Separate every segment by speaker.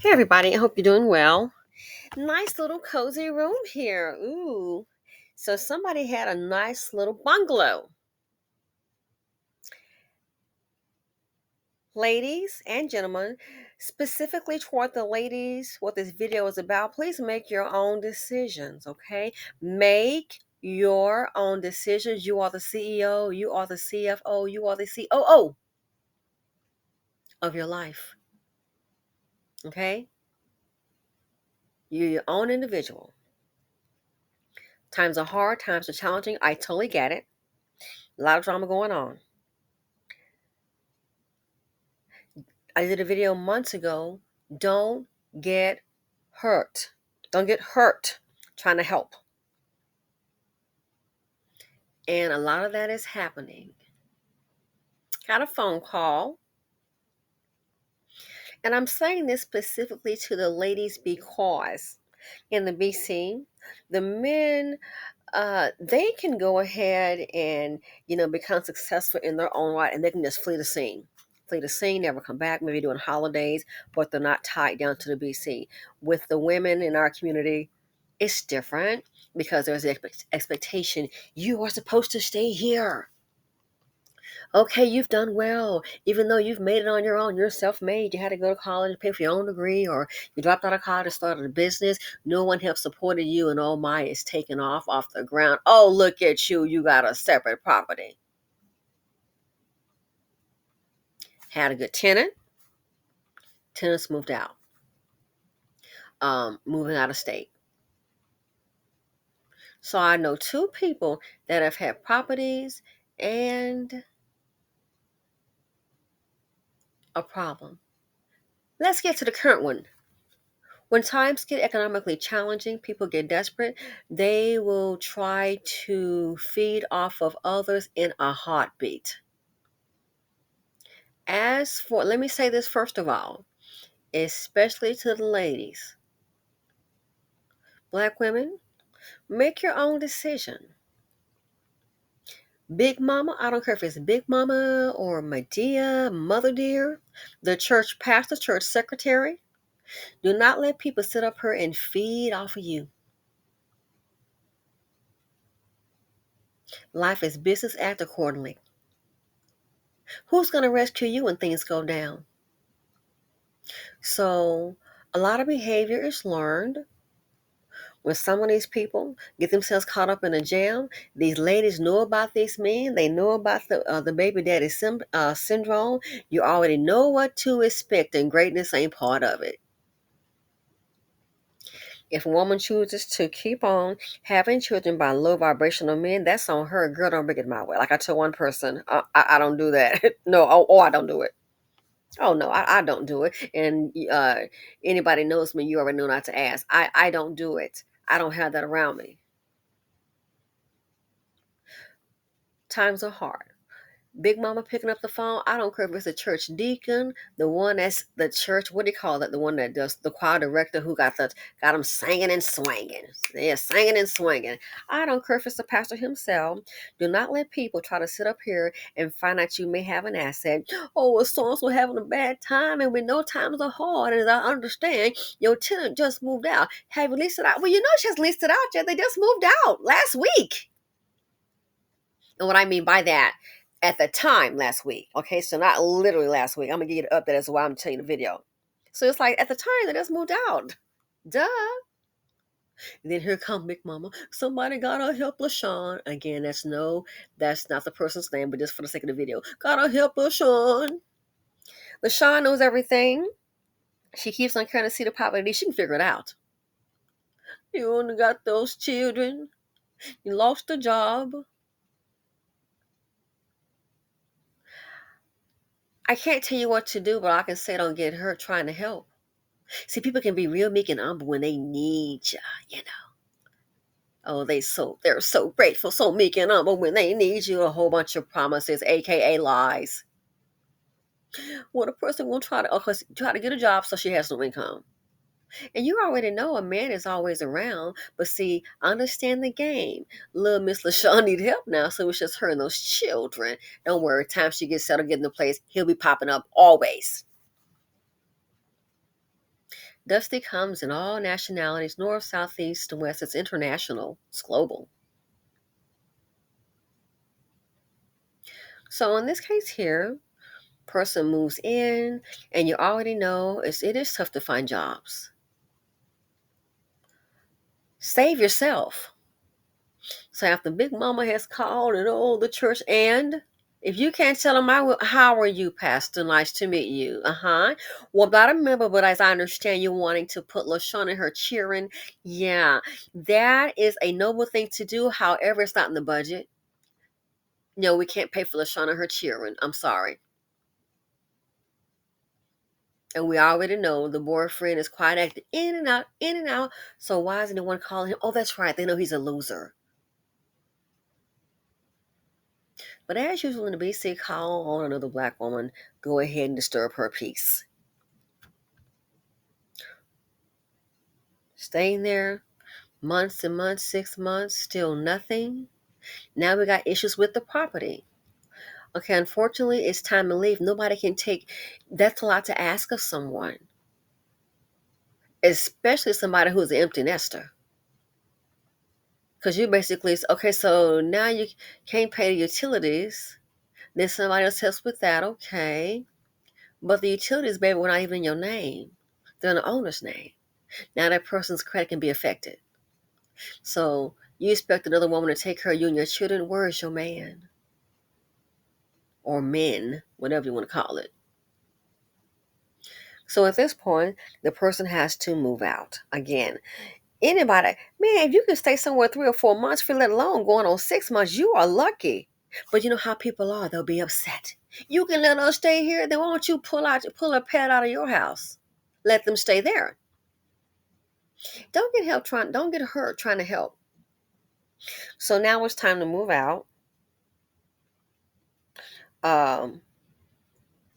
Speaker 1: Hey everybody, I hope you're doing well. Nice little cozy room here. Ooh. So somebody had a nice little bungalow. Ladies and gentlemen, specifically toward the ladies, what this video is about, please make your own decisions, okay? Make your own decisions. You are the CEO, you are the CFO, you are the COO of your life, okay? You're your own individual. Times are hard, times are challenging. I totally get it. A lot of drama going on. I did a video months ago. Don't get hurt. Don't get hurt trying to help. And a lot of that is happening. Got a phone call. And I'm saying this specifically to the ladies because in the BC, the men, they can go ahead and, become successful in their own right and they can just flee the scene. Flee the scene, never come back, maybe doing holidays, but they're not tied down to the BC. With the women in our community, it's different because there's the expectation you are supposed to stay here. Okay, you've done well. Even though you've made it on your own, you're self-made. You had to go to college, pay for your own degree, or you dropped out of college and started a business. No one helped supported you, and oh my, it's taken off the ground. Oh, look at you. You got a separate property. Had a good tenant. Tenants moved out. Moving out of state. So I know two people that have had properties and a problem. Let's get to the current one. When times get economically challenging, people get desperate. They will try to feed off of others in a heartbeat. As for, let me say this first of all, especially to the ladies. Black women, make your own decision. Big mama, I don't care if it's big mama or Medea, mother dear, the church pastor, church secretary. Do not let people sit up here and feed off of you. Life is business, act accordingly. Who's going to rescue you when things go down? So, a lot of behavior is learned. When some of these people get themselves caught up in a jam, these ladies know about these men. They know about the baby daddy syndrome. You already know what to expect, and greatness ain't part of it. If a woman chooses to keep on having children by low vibrational men, that's on her. Girl, don't bring it my way. Like I told one person, I don't do that. No, I don't do it. Oh no, I don't do it. And anybody knows me, you already know not to ask. I don't do it. I don't have that around me. Times are hard. Big mama picking up the phone. I don't care if it's a church deacon, the one that's the church. What do you call it? The one that does the choir director who got them singing and swinging. Yeah, singing and swinging. I don't care if it's the pastor himself. Do not let people try to sit up here and find out you may have an asset. Oh, well, so having a bad time, and we know times are hard. And as I understand, your tenant just moved out. Have you leased it out? Well, you know she has leased it out yet. They just moved out last week. And what I mean by that, at the time last week, okay, so not literally last week. I'm gonna give you the update as well. I'm telling you the video. So it's like at the time they just moved out. Duh. And then here come Big Mama. Somebody gotta help LaShawn. Again, that's not the person's name, but just for the sake of the video. Gotta help LaShawn. LaShawn knows everything. She keeps on trying to see the poverty. She can figure it out. You only got those children. You lost a job. I can't tell you what to do, but I can say don't get hurt trying to help. See, people can be real meek and humble when they need you know. Oh, they're so grateful, so meek and humble when they need you. A whole bunch of promises, aka lies. Well, the person will try to get a job so she has no income. And you already know a man is always around, but see, understand the game. Little Miss LaShawn need help now, so it's just her and those children. Don't worry, time she gets settled, get in the place, he'll be popping up always. Dusty comes in all nationalities, north, south, east, and west. It's international. It's global. So in this case here, person moves in, and you already know it is tough to find jobs. Save yourself. So after Big Mama has called and the church, and if you can't tell them, how are you, Pastor? Nice to meet you. Well, but I remember, but as I understand, you wanting to put LaShawn in her cheering. Yeah, that is a noble thing to do. However, it's not in the budget. No, we can't pay for LaShawn and her cheering. I'm sorry. And we already know the boyfriend is quite active in and out, in and out. So why is anyone calling him? Oh, that's right. They know he's a loser. But as usual in the BC, call on another black woman, go ahead and disturb her peace. Staying there months and months, 6 months, still nothing. Now we got issues with the property. Okay, unfortunately, it's time to leave. Nobody can take, that's a lot to ask of someone, especially somebody who's an empty nester. Because you basically, okay, so now you can't pay the utilities. Then somebody else helps with that, okay. But the utilities, baby, were not even in your name. They're in the owner's name. Now that person's credit can be affected. So you expect another woman to take care of you and your children. Where is your man? Or men, whatever you want to call it. So at this point, the person has to move out. Again, anybody, man, if you can stay somewhere 3 or 4 months, for let alone going on 6 months, you are lucky. But you know how people are, they'll be upset. You can let us stay here, then why don't you pull a pet out of your house? Let them stay there. Don't get hurt trying to help. So now it's time to move out. Um,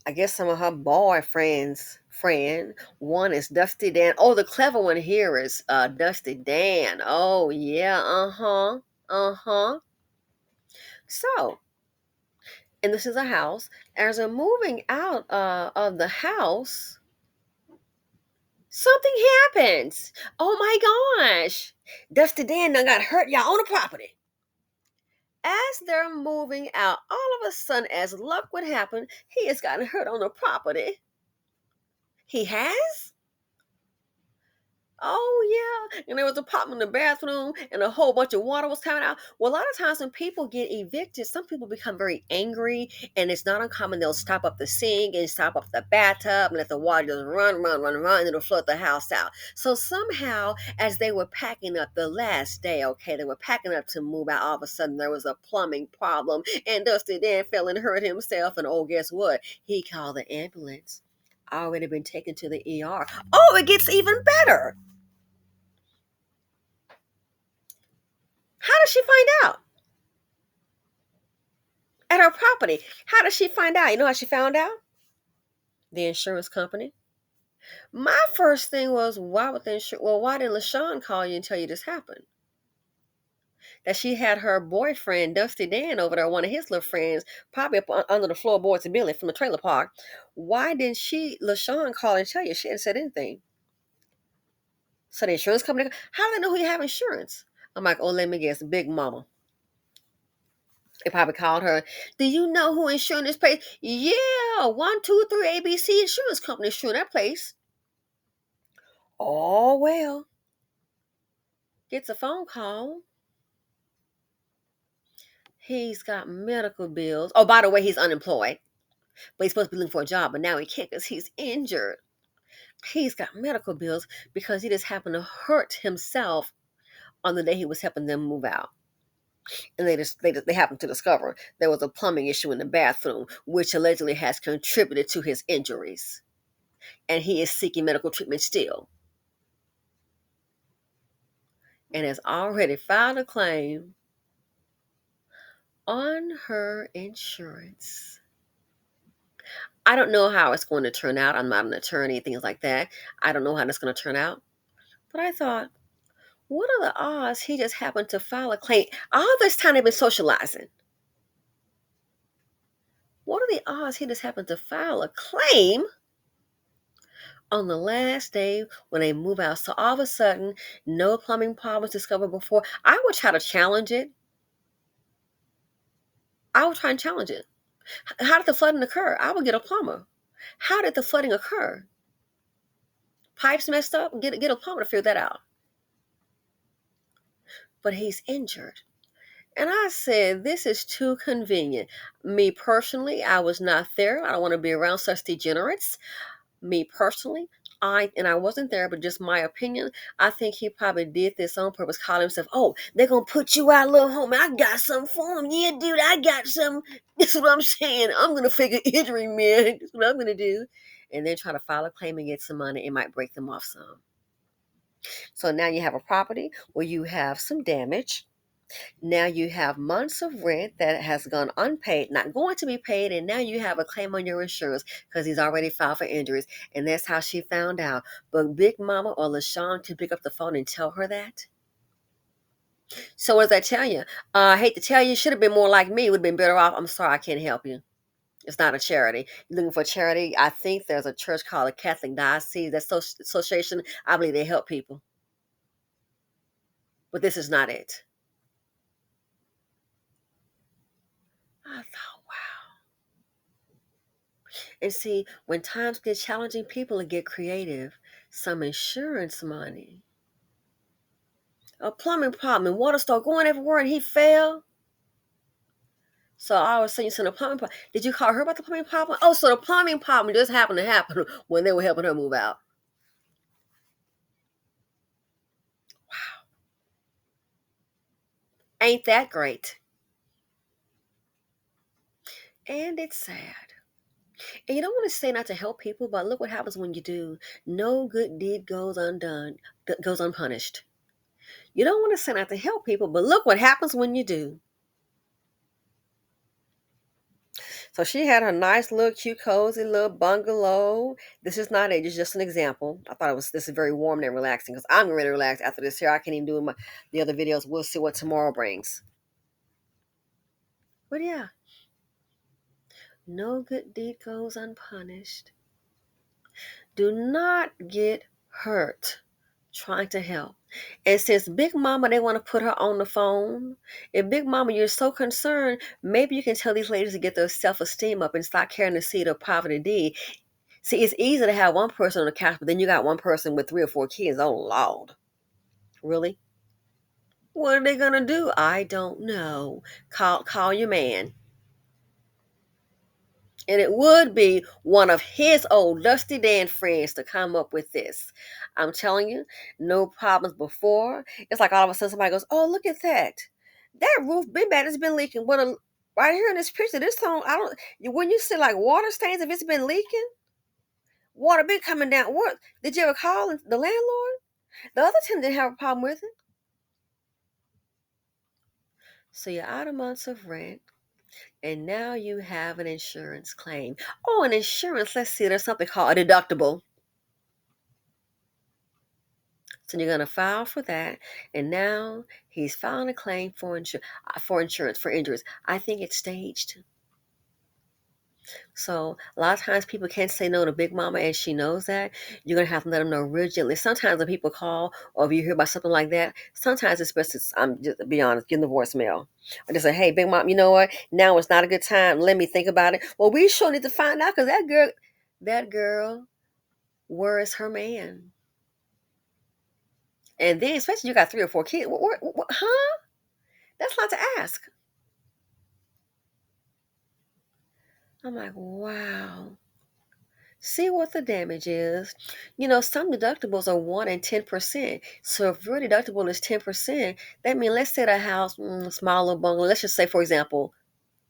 Speaker 1: I guess some of her boyfriend's friend. One is Dusty Dan. Oh, the clever one here is Dusty Dan. Oh yeah, uh-huh. Uh-huh. So, and this is a house. As they're moving out of the house, something happens. Oh my gosh. Dusty Dan done got hurt, y'all, on the property. As they're moving out, all of a sudden, as luck would happen, he has gotten hurt on the property. He has? Oh yeah, and there was a problem in the bathroom, and a whole bunch of water was coming out. Well, a lot of times when people get evicted, some people become very angry, and it's not uncommon they'll stop up the sink and stop up the bathtub and let the water just run, run, run, run, and it'll flood the house out. So somehow, as they were packing up the last day, okay, they were packing up to move out. All of a sudden, there was a plumbing problem, and Dusty then fell and hurt himself. And oh, guess what? He called the ambulance. Already been taken to the ER. Oh, it gets even better. How does she find out? At her property. How does she find out? You know how she found out? The insurance company. My first thing was, why would the insurance? Well, why didn't LaShawn call you and tell you this happened? That she had her boyfriend, Dusty Dan, over there, one of his little friends, probably up under the floorboards of Billy from the trailer park. Why didn't LaShawn, call and tell you? She hadn't said anything. So the insurance company, how do they know who you have insurance? I'm like, oh, let me guess, Big Mama. They probably called her. Do you know who insuring this place? Yeah, 123 ABC Insurance Company insuring that place. Oh well. Gets a phone call. He's got medical bills. Oh, by the way, he's unemployed. But he's supposed to be looking for a job, but now he can't because he's injured. He's got medical bills because he just happened to hurt himself on the day he was helping them move out. And they happened to discover there was a plumbing issue in the bathroom, which allegedly has contributed to his injuries. And he is seeking medical treatment still. And has already filed a claim on her insurance. I don't know how it's going to turn out. I'm not an attorney, things like that. I don't know how that's going to turn out. But I thought, what are the odds he just happened to file a claim? All this time they've been socializing. What are the odds he just happened to file a claim on the last day when they move out. So all of a sudden, no plumbing problems discovered before. I would try to challenge it. I would try and challenge it. How did the flooding occur? I would get a plumber. How did the flooding occur? Pipes messed up? Get a plumber to figure that out. But he's injured. And I said, this is too convenient. Me personally, I was not there. I don't want to be around such degenerates. Me personally, I wasn't there, but just my opinion, I think he probably did this on purpose, call himself, oh, they're gonna put you out, little homie. I got something for him. Yeah, dude, I got some. This is what I'm saying. I'm gonna figure injury, man. That's what I'm gonna do. And then try to file a claim and get some money. It might break them off some. So now you have a property where you have some damage. Now you have months of rent that has gone unpaid, not going to be paid, and now you have a claim on your insurance because he's already filed for injuries. And that's how she found out. But Big Mama or LaShawn can pick up the phone and tell her that. So what does that tell you? I hate to tell you, should have been more like me. Would have been better off. I'm sorry, I can't help you. It's not a charity. You're looking for charity. I think there's a church called the Catholic Diocese, that association. I believe they help people. But this is not it. I thought, wow. And see, when times get challenging, people will get creative. Some insurance money, a plumbing problem, and water started going everywhere, and he fell. So I was saying, so the plumbing problem. Did you call her about the plumbing problem? Oh, so the plumbing problem just happened to happen when they were helping her move out. Ain't that great? And it's sad. And you don't want to say not to help people, but look what happens when you do. No good deed goes undone, goes unpunished. You don't want to say not to help people, but look what happens when you do. So she had her nice little cute cozy little bungalow. This is not age, it's just an example. I thought this is very warm and relaxing because I'm ready to relax after this here. I can't even do the other videos. We'll see what tomorrow brings. But yeah, no good deed goes unpunished. Do not get hurt trying to help. And since Big Mama, they want to put her on the phone. If Big Mama, you're so concerned, maybe you can tell these ladies to get their self-esteem up and stop carrying the seed of poverty deed. See, it's easy to have one person on the couch, but then you got one person with 3 or 4 kids. Oh, Lord. Really? What are they going to do? I don't know. Call your man. And it would be one of his old Dusty Dan friends to come up with this. I'm telling you, no problems before. It's like all of a sudden somebody goes, oh, look at that. That roof been bad. It's been leaking. Right here in this picture, this song, when you see like water stains, if it's been leaking, water been coming down. What? Did you ever call the landlord? The other tenant didn't have a problem with it. So you're out of months of rent. And now you have an insurance claim. Oh, an insurance. Let's see. There's something called a deductible. So you're going to file for that. And now he's filing a claim for insurance for injuries. I think it's staged. So a lot of times people can't say no to Big Mama, and she knows that. You're gonna have to let them know real gently. Sometimes when people call, or if you hear about something like that, sometimes it's best to, I'm just to be honest, give them the voicemail. I just say, hey, Big Mom, you know what? Now it's not a good time. Let me think about it. Well, we sure need to find out because that girl, where is her man? And then, especially you got 3 or 4 kids. Huh? That's not to ask. I'm like, wow. See what the damage is. Some deductibles are 1 and 10%. So if your deductible is 10%, that means let's say the house, small little bungalow, let's just say, for example,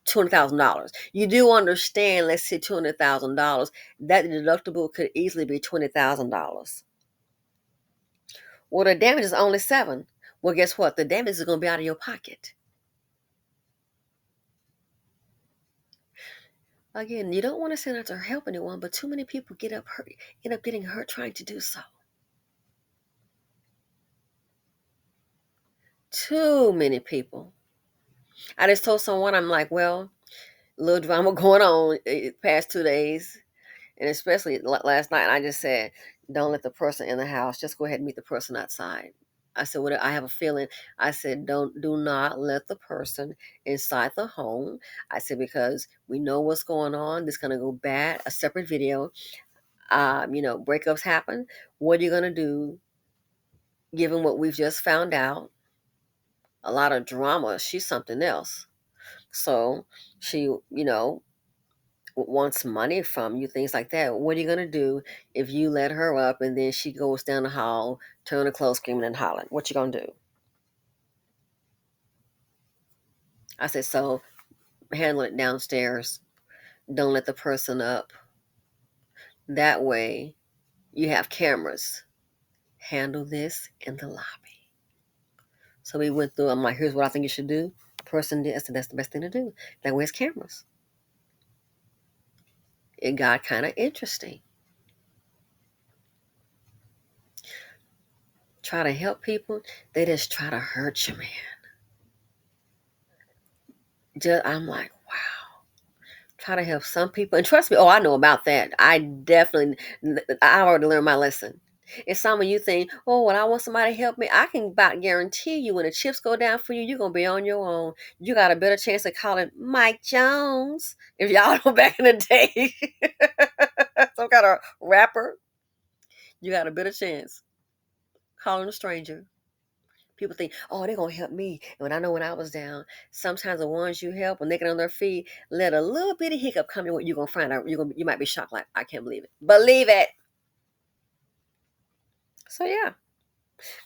Speaker 1: $200,000. You do understand, let's say $200,000, that deductible could easily be $20,000. Well, the damage is only 7. Well, guess what? The damage is going to be out of your pocket. Again, you don't want to send out to help anyone, but too many people end up getting hurt trying to do so. Too many people. I just told someone, I'm like, well, a little drama going on past 2 days. And especially last night, I just said, don't let the person in the house. Just go ahead and meet the person outside. I said, what I have a feeling. I said, do not let the person inside the home. I said, because we know what's going on. This is gonna go bad. A separate video. Breakups happen. What are you gonna do given what we've just found out? A lot of drama. She's something else. So she, wants money from you, things like that. What are you gonna do if you let her up and then she goes down the hall, turn the clothes, screaming and hollering? What you gonna do? I said, so handle it downstairs. Don't let the person up. That way, you have cameras. Handle this in the lobby. So we went through. I'm like, here's what I think you should do. Person did. I said, that's the best thing to do. That way, it's cameras. It got kind of interesting. Try to help people. They just try to hurt you, man. I'm like, wow. Try to help some people. And trust me, I know about that. I already learned my lesson. And some of you think, well, I want somebody to help me. I can about guarantee you when the chips go down for you, you're going to be on your own. You got a better chance of calling Mike Jones. If y'all know back in the day, some kind of rapper, you got a better chance calling a stranger. People think, they're going to help me. And I know when I was down, sometimes the ones you help, when they get on their feet, let a little bitty hiccup come in, you're going to find out. You might be shocked, like, I can't believe it. Believe it. So, yeah.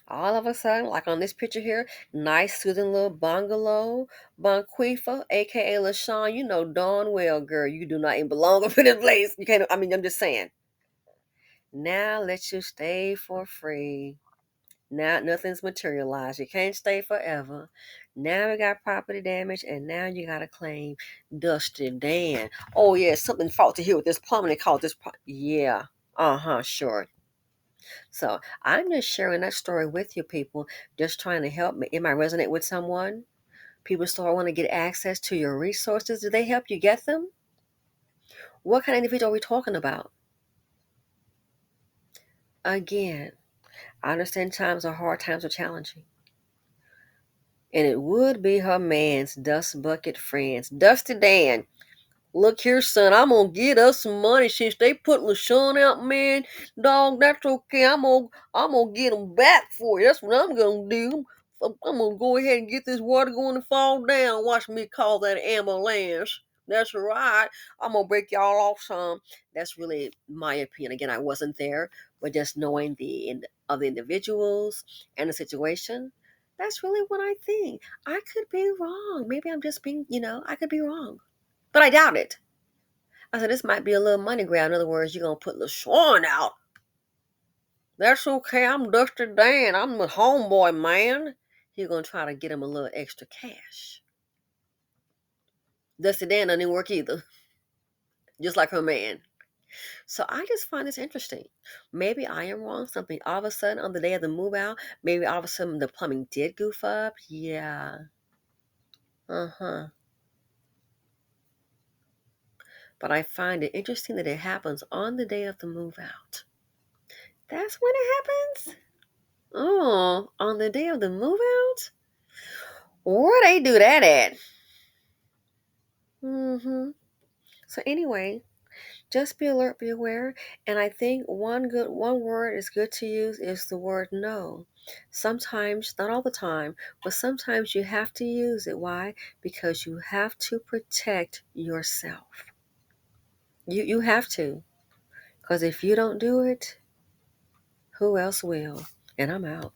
Speaker 1: All of a sudden, like on this picture here, nice, soothing little bungalow, Bonquifa, a.k.a. LaShawn. You know darn well, girl, you do not even belong up in this place. You can't, I'm just saying. Now let you stay for free. Now nothing's materialized. You can't stay forever. Now we got property damage, and now you got to claim Dusty Dan. Oh yeah, something faulty here with this plumbing. They call this. Yeah. Sure. So I'm just sharing that story with you, people. Just trying to help me. It might resonate with someone. People still want to get access to your resources. Do they help you get them? What kind of individual are we talking about? Again, I understand times are hard, times are challenging. And it would be her man's dust bucket friends. Dusty Dan, look here, son, I'm gonna get us some money since they put LaShawn out, man. Dog, that's okay. I'm gonna get them back for you. That's what I'm gonna do. I'm gonna go ahead and get this water going to fall down. Watch me call that ambulance. That's right. I'm gonna break y'all off some. That's really my opinion. Again, I wasn't there, but just knowing the other individuals and the situation, that's really what I think. I could be wrong. Maybe I'm just being, I could be wrong. But I doubt it. I said, this might be a little money grab. In other words, you're going to put LaShawn out. That's okay. I'm Dusty Dan. I'm a homeboy, man. You're going to try to get him a little extra cash. Dusty Dan doesn't work either. Just like her man. So I just find this interesting. Maybe I am wrong. Something all of a sudden on the day of the move out, maybe all of a sudden the plumbing did goof up. Yeah. But I find it interesting that it happens on the day of the move out. That's when it happens? Oh, on the day of the move out? Where they do that at? So anyway, just be alert, be aware. And I think one word is good to use is the word no. Sometimes, not all the time, but sometimes you have to use it. Why? Because you have to protect yourself. You have to. Because if you don't do it, who else will? And I'm out.